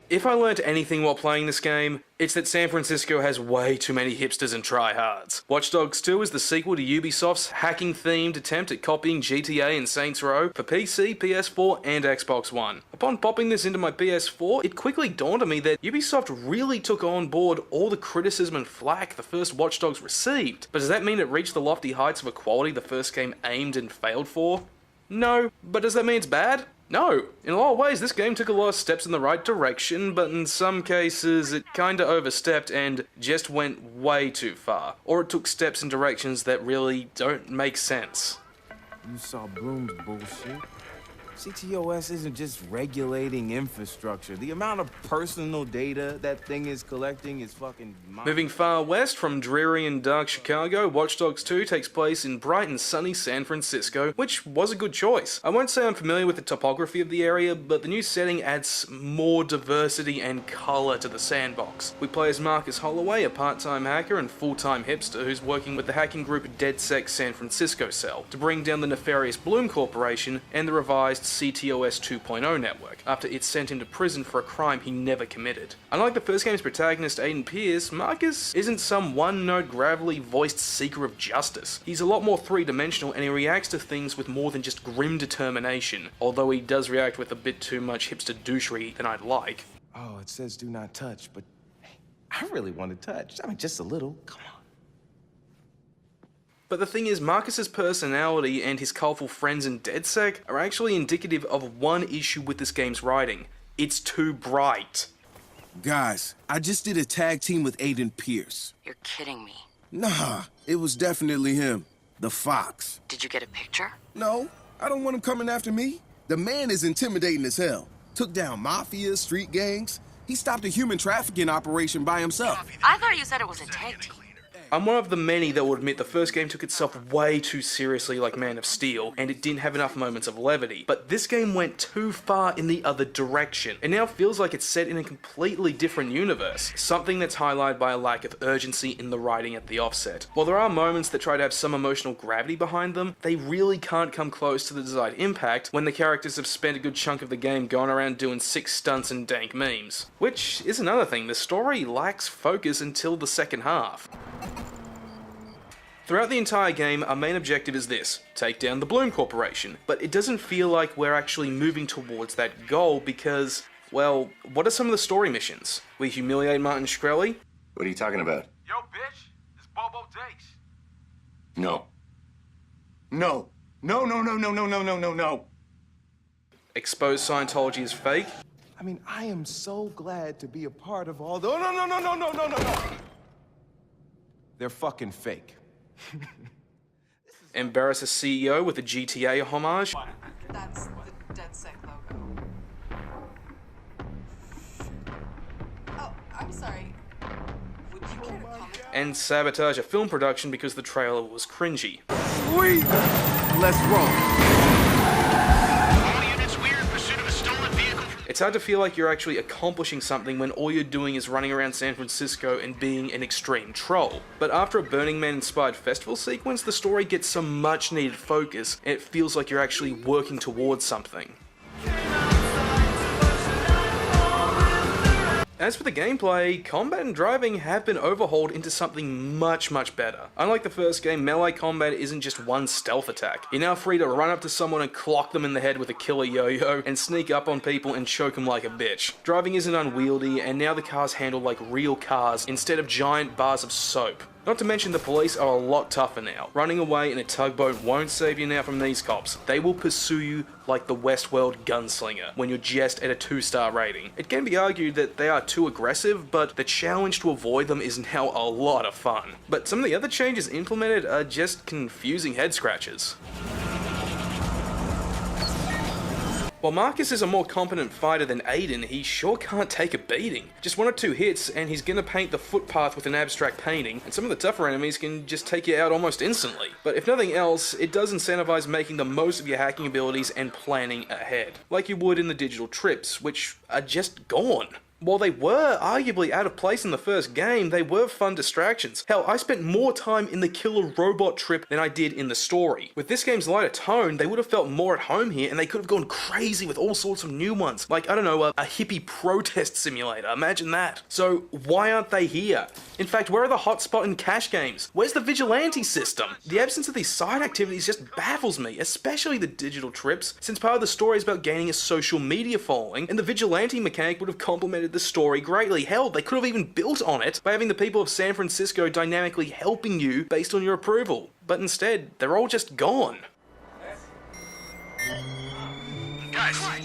If I learnt anything while playing this game, it's that San Francisco has way too many hipsters and tryhards. Watch Dogs 2 is the sequel to Ubisoft's hacking-themed attempt at copying GTA and Saints Row for PC, PS4, and Xbox One. Upon popping this into my PS4, it quickly dawned on me that Ubisoft really took on board all the criticism and flack the first Watch Dogs received. But does that mean it reached the lofty heights of equality the first game aimed and failed for? No. But does that mean it's bad? No. In a lot of ways, this game took a lot of steps in the right direction, but in some cases, it kinda overstepped and just went way too far. Or it took steps in directions that really don't make sense. You saw Bloom's bullshit. CTOS isn't just regulating infrastructure. The amount of personal data that thing is collecting is fucking... Moving far west from dreary and dark Chicago, Watch Dogs 2 takes place in bright and sunny San Francisco, which was a good choice. I won't say I'm familiar with the topography of the area, but the new setting adds more diversity and colour to the sandbox. We play as Marcus Holloway, a part-time hacker and full-time hipster who's working with the hacking group DedSec San Francisco Cell to bring down the nefarious Bloom Corporation and the revised CTOS 2.0 network, after it sent him to prison for a crime he never committed. Unlike the first game's protagonist Aiden Pierce, Marcus isn't some one-note gravelly voiced seeker of justice. He's a lot more three-dimensional and he reacts to things with more than just grim determination, although he does react with a bit too much hipster douchery than I'd like. Oh, it says do not touch, but hey, I really want to touch. I mean, just a little. Come on. But the thing is, Marcus's personality and his colourful friends in DedSec are actually indicative of one issue with this game's writing. It's too bright. Guys, I just did a tag team with Aiden Pierce. You're kidding me. Nah, it was definitely him. The Fox. Did you get a picture? No, I don't want him coming after me. The man is intimidating as hell. Took down mafia, street gangs. He stopped a human trafficking operation by himself. I thought you said it was a tag team. I'm one of the many that will admit the first game took itself way too seriously like Man of Steel, and it didn't have enough moments of levity, but this game went too far in the other direction. It now feels like it's set in a completely different universe, something that's highlighted by a lack of urgency in the writing at the offset. While there are moments that try to have some emotional gravity behind them, they really can't come close to the desired impact when the characters have spent a good chunk of the game going around doing sick stunts and dank memes. Which is another thing, the story lacks focus until the second half. Throughout the entire game, our main objective is this: take down the Bloom Corporation. But it doesn't feel like we're actually moving towards that goal because, well, what are some of the story missions? We humiliate Martin Shkreli? What are you talking about? Yo, bitch, it's Bobo Jakes. No. No. No, no, no, no, no, no, no, no, no. Expose Scientology as fake? I mean, I am so glad to be a part of all the... Oh, no, no, no, no, no, no, no, no. They're fucking fake. Embarrass a CEO with a GTA homage? That's the DedSec logo. Oh, I'm sorry. Would you care to comment? And sabotage a film production because the trailer was cringy. Sweet! Let's roll. It's hard to feel like you're actually accomplishing something when all you're doing is running around San Francisco and being an extreme troll. But after a Burning Man-inspired festival sequence, the story gets some much-needed focus, and it feels like you're actually working towards something. As for the gameplay, combat and driving have been overhauled into something much better. Unlike the first game, melee combat isn't just one stealth attack. You're now free to run up to someone and clock them in the head with a killer yo-yo, and sneak up on people and choke them like a bitch. Driving isn't unwieldy, and now the cars handle like real cars instead of giant bars of soap. Not to mention the police are a lot tougher now. Running away in a tugboat won't save you now from these cops. They will pursue you like the Westworld gunslinger when you're just at a 2-star rating. It can be argued that they are too aggressive, but the challenge to avoid them is now a lot of fun. But some of the other changes implemented are just confusing head scratches. While Marcus is a more competent fighter than Aiden, he sure can't take a beating. Just 1 or 2 hits and he's gonna paint the footpath with an abstract painting, and some of the tougher enemies can just take you out almost instantly. But if nothing else, it does incentivize making the most of your hacking abilities and planning ahead, like you would in the digital trips, which are just gone. While they were arguably out of place in the first game, they were fun distractions. Hell, I spent more time in the killer robot trip than I did in the story. With this game's lighter tone, they would have felt more at home here, and they could have gone crazy with all sorts of new ones. Like, I don't know, a hippie protest simulator, imagine that. So, why aren't they here? In fact, where are the hotspot and cash games? Where's the vigilante system? The absence of these side activities just baffles me, especially the digital trips, since part of the story is about gaining a social media following, and the vigilante mechanic would have complemented the story greatly. Hell, they could have even built on it by having the people of San Francisco dynamically helping you based on your approval. But instead, they're all just gone.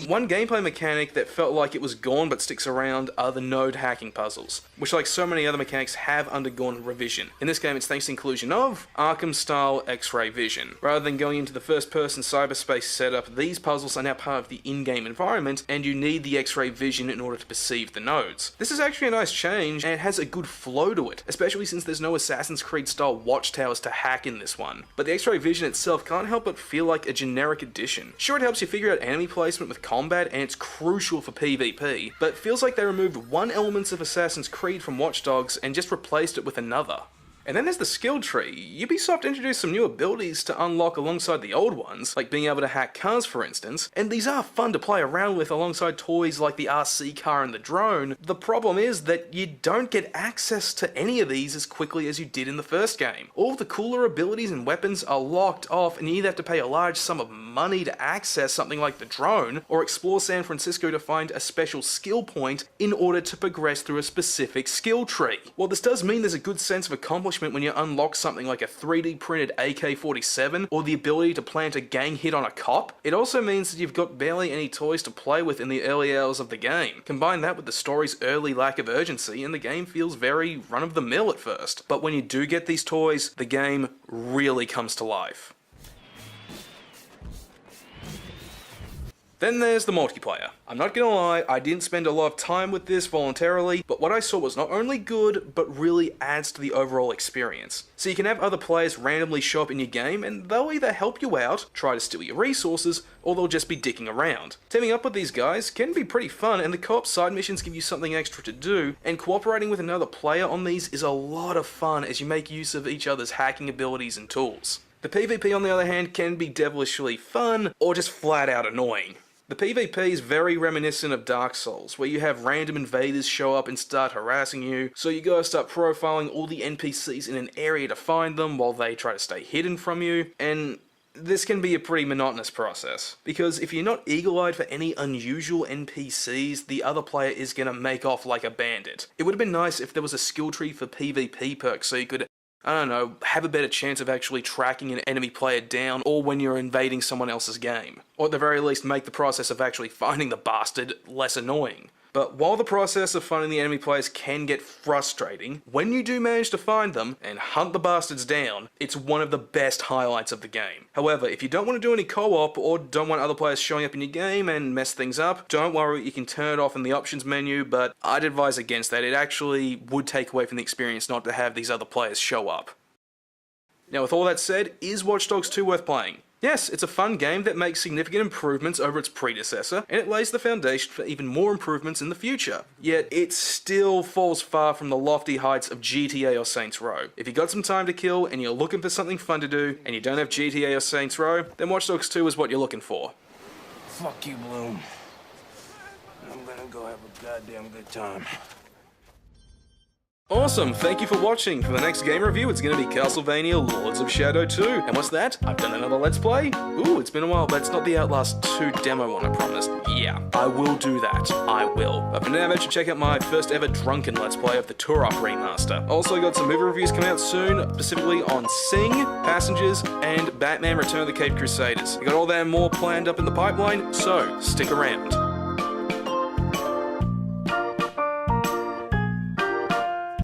One gameplay mechanic that felt like it was gone but sticks around are the node hacking puzzles, which like so many other mechanics have undergone revision. In this game it's thanks to the inclusion of Arkham-style X-ray vision. Rather than going into the first-person cyberspace setup, these puzzles are now part of the in-game environment, and you need the X-ray vision in order to perceive the nodes. This is actually a nice change, and it has a good flow to it, especially since there's no Assassin's Creed-style watchtowers to hack in this one. But the X-ray vision itself can't help but feel like a generic addition. Sure, it helps you figure out enemy placement with combat, and it's crucial for PvP, but it feels like they removed one element of Assassin's Creed from Watch Dogs and just replaced it with another. And then there's the skill tree. Ubisoft introduced some new abilities to unlock alongside the old ones, like being able to hack cars for instance, and these are fun to play around with alongside toys like the RC car and the drone. The problem is that you don't get access to any of these as quickly as you did in the first game. All of the cooler abilities and weapons are locked off, and you either have to pay a large sum of money to access something like the drone, or explore San Francisco to find a special skill point in order to progress through a specific skill tree. While this does mean there's a good sense of accomplishment when you unlock something like a 3D printed AK-47 or the ability to plant a gang hit on a cop, it also means that you've got barely any toys to play with in the early hours of the game. Combine that with the story's early lack of urgency and the game feels very run-of-the-mill at first. But when you do get these toys, the game really comes to life. Then there's the multiplayer. I'm not gonna lie, I didn't spend a lot of time with this voluntarily, but what I saw was not only good, but really adds to the overall experience. So you can have other players randomly show up in your game, and they'll either help you out, try to steal your resources, or they'll just be dicking around. Teaming up with these guys can be pretty fun, and the co-op side missions give you something extra to do, and cooperating with another player on these is a lot of fun as you make use of each other's hacking abilities and tools. The PvP on the other hand can be devilishly fun, or just flat out annoying. The PvP is very reminiscent of Dark Souls, where you have random invaders show up and start harassing you, so you gotta start profiling all the NPCs in an area to find them while they try to stay hidden from you, and this can be a pretty monotonous process, because if you're not eagle-eyed for any unusual NPCs, the other player is gonna make off like a bandit. It would have been nice if there was a skill tree for PvP perks so you could, I don't know, have a better chance of actually tracking an enemy player down, or when you're invading someone else's game. Or at the very least make the process of actually finding the bastard less annoying. But while the process of finding the enemy players can get frustrating, when you do manage to find them and hunt the bastards down, it's one of the best highlights of the game. However, if you don't want to do any co-op or don't want other players showing up in your game and mess things up, don't worry, you can turn it off in the options menu, but I'd advise against that. It actually would take away from the experience not to have these other players show up. Now with all that said, is Watch Dogs 2 worth playing? Yes, it's a fun game that makes significant improvements over its predecessor, and it lays the foundation for even more improvements in the future. Yet, it still falls far from the lofty heights of GTA or Saints Row. If you got some time to kill, and you're looking for something fun to do, and you don't have GTA or Saints Row, then Watch Dogs 2 is what you're looking for. Fuck you, Bloom. I'm gonna go have a goddamn good time. Awesome, thank you for watching. For the next game review, it's going to be Castlevania Lords of Shadow 2. And what's that? I've done another Let's Play? Ooh, it's been a while, but it's not the Outlast 2 demo one, I promised. Yeah, I will do that. I will. But for now, make sure to check out my first ever drunken Let's Play of the Turok Remaster. Also got some movie reviews coming out soon, specifically on Sing, Passengers, and Batman Return of the Caped Crusaders. I got all that and more planned up in the pipeline, so stick around.